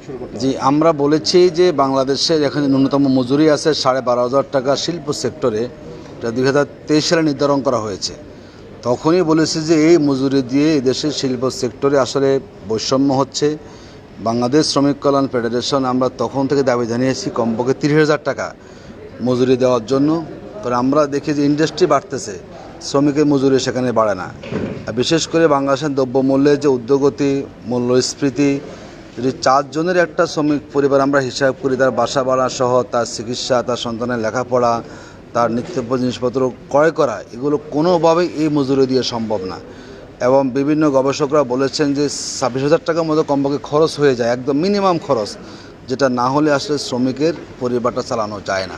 শুরু করতে হবে? জি, আমরা বলেছি যে বাংলাদেশের এখানে ন্যূনতম মজুরি আছে 12,500 টাকা শিল্প সেক্টরে, এটা 2023 সালে নির্ধারণ করা হয়েছে। তখনই বলেছি যে এই মজুরি দিয়ে দেশের শিল্প সেক্টরে আসলে বৈষম্য হচ্ছে। বাংলাদেশ শ্রমিক কল্যাণ ফেডারেশন আমরা তখন থেকে দাবি জানিয়েছি কমপক্ষে 30,000 টাকা মজুরি দেওয়ার জন্য। কারণ আমরা দেখি যে ইন্ডাস্ট্রি বাড়তেছে, শ্রমিকের মজুরি সেখানে বাড়ে না। আর বিশেষ করে বাংলাদেশের দ্রব্যমূল্যের যে ঊর্ধ্বগতি, মূল্যস্ফীতি, যদি 4 জনের একটা শ্রমিক পরিবার আমরা হিসাব করি, তার বাসা ভাড়া সহ তার চিকিৎসা, তার সন্তানের লেখাপড়া, তার নিত্যপ্য জিনিসপত্র ক্রয় করা, এগুলো কোনোভাবেই এই মজুরি দিয়ে সম্ভব না। এবং বিভিন্ন গবেষকরা বলেছেন যে 26,000 টাকার মতো কমপক্ষে খরচ হয়ে যায়, একদম মিনিমাম খরচ, যেটা না হলে আসলে শ্রমিকের পরিবারটা চালানো যায় না।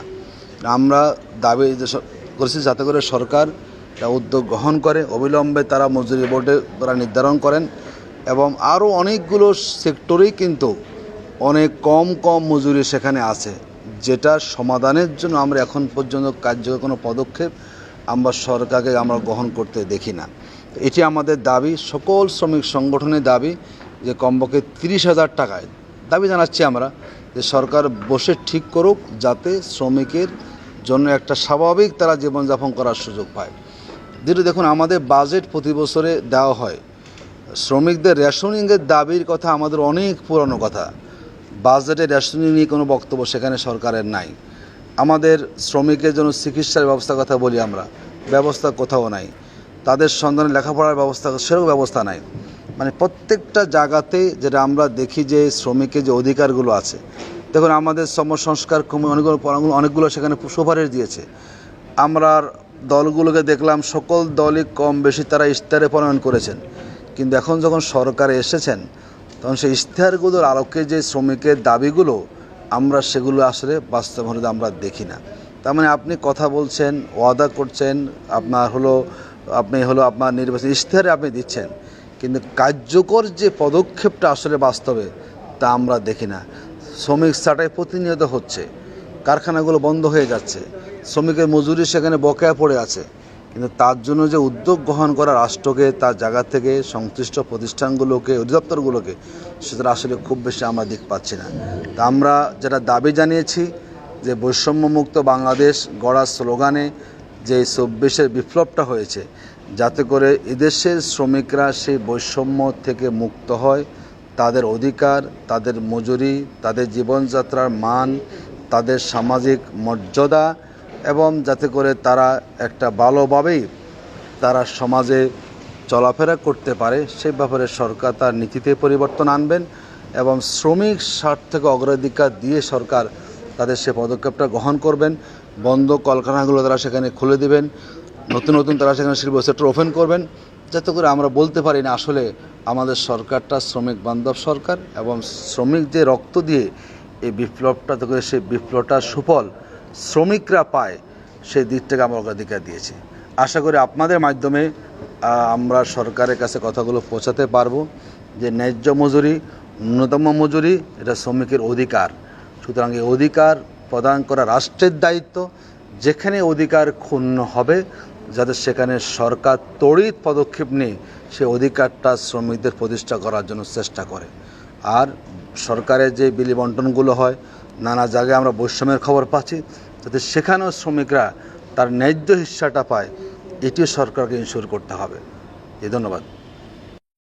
আমরা দাবি করেছি যাতে করে সরকার একটা উদ্যোগ গ্রহণ করে, অবিলম্বে তারা মজুরি বোর্ডে তারা নির্ধারণ করেন। এবং আরও অনেকগুলো সেক্টরেই কিন্তু অনেক কম মজুরি সেখানে আছে, যেটা সমাধানের জন্য আমরা এখন পর্যন্ত কার্যকর কোনো পদক্ষেপ আমরা সরকারকে আমরা গ্রহণ করতে দেখি না। এটি আমাদের দাবি, সকল শ্রমিক সংগঠনের দাবি, যে কমপক্ষে 30,000 টাকায় দাবি জানাচ্ছি আমরা যে সরকার বসে ঠিক করুক, যাতে শ্রমিকের জন্য একটা স্বাভাবিক তারা জীবনযাপন করার সুযোগ পায়। দেখুন, আমাদের বাজেট প্রতি বছরে দেওয়া হয়। শ্রমিকদের রেশনিংয়ের দাবির কথা আমাদের অনেক পুরনো কথা। বাজেটে রেশনিং নিয়ে কোনো বক্তব্য সেখানে সরকারের নাই। আমাদের শ্রমিকের জন্য চিকিৎসার ব্যবস্থার কথা বলি আমরা, ব্যবস্থা কোথাও নাই। তাদের সন্তানের লেখাপড়ার ব্যবস্থা, সেরকম ব্যবস্থা নাই। মানে প্রত্যেকটা জায়গাতে যেটা আমরা দেখি যে শ্রমিকের যে অধিকারগুলো আছে, দেখুন আমাদের শ্রম সংস্কার অনেকগুলো সেখানে সুপারিশ দিয়েছে। আমরা দলগুলোকে দেখলাম, সকল দলই কম বেশি তারা ইশতেহারে প্রণয়ন করেছেন। কিন্তু এখন যখন সরকারে এসেছেন, তখন সেই ইশতেহারগুলোর আলোকে যে শ্রমিকের দাবিগুলো, আমরা সেগুলো আসলে বাস্তবায়িত আমরা দেখি না। তার মানে আপনি কথা বলছেন, ওয়াদা করছেন, আপনার নির্বাচন ইশতেহারে আপনি দিচ্ছেন, কিন্তু কার্যকর যে পদক্ষেপটা আসলে বাস্তবে তা আমরা দেখি না। শ্রমিক ছাঁটাই প্রতিনিয়ত হচ্ছে, কারখানাগুলো বন্ধ হয়ে যাচ্ছে, শ্রমিকের মজুরি সেখানে বকেয়া পড়ে আছে, কিন্তু তার জন্য যে উদ্যোগ গ্রহণ করা রাষ্ট্রকে, তার জায়গা থেকে সংশ্লিষ্ট প্রতিষ্ঠানগুলোকে, অধিদপ্তরগুলোকে, সেটা আসলে খুব বেশি আমরা দিক পাচ্ছি না। তা আমরা যেটা দাবি জানিয়েছি যে বৈষম্যমুক্ত বাংলাদেশ গড়ার স্লোগানে যে 24-এর বিপ্লবটা হয়েছে, যাতে করে এদেশের শ্রমিকরা সেই বৈষম্য থেকে মুক্ত হয়, তাদের অধিকার, তাদের মজুরি, তাদের জীবনযাত্রার মান, তাদের সামাজিক মর্যাদা, এবং যাতে করে তারা একটা ভালোভাবেই তারা সমাজে চলাফেরা করতে পারে, সেই ব্যাপারে সরকার তার নীতিতে পরিবর্তন আনবেন। এবং শ্রমিক স্বার্থকে অগ্রাধিকার দিয়ে সরকার তাদের সে পদক্ষেপটা গ্রহণ করবেন। বন্ধ কলকারখানাগুলো তারা সেখানে খুলে দেবেন, নতুন তারা সেখানে শিল্প সেক্টর ওপেন করবেন, যাতে করে আমরা বলতে পারি না আসলে আমাদের সরকারটা শ্রমিক বান্ধব সরকার, এবং শ্রমিক যে রক্ত দিয়ে এই বিপ্লবটা করে সেই বিপ্লবটার সুফল শ্রমিকরা পায়, সেই দিকটাকে আমরা অগ্রাধিকার দিয়েছি। আশা করি আপনাদের মাধ্যমে আমরা সরকারের কাছে কথাগুলো পৌঁছাতে পারবো যে ন্যায্য মজুরি, ন্যূনতম মজুরি, এটা শ্রমিকের অধিকার। সুতরাং এই অধিকার প্রদান করা রাষ্ট্রের দায়িত্ব। যেখানে অধিকার ক্ষুণ্ণ হবে, যাতে সেখানে সরকার তড়িৎ পদক্ষেপ নিয়ে সে অধিকারটা শ্রমিকদের প্রতিষ্ঠা করার জন্য চেষ্টা করে। আর সরকারের যে বিলি বন্টনগুলো হয়, নানা জায়গায় আমরা বৈষম্যের খবর পাচ্ছি, যাতে সেখানেও শ্রমিকরা তার ন্যায্য হিস্সাটা পায়, এটিও সরকারকে ইনশিওর করতে হবে। ধন্যবাদ।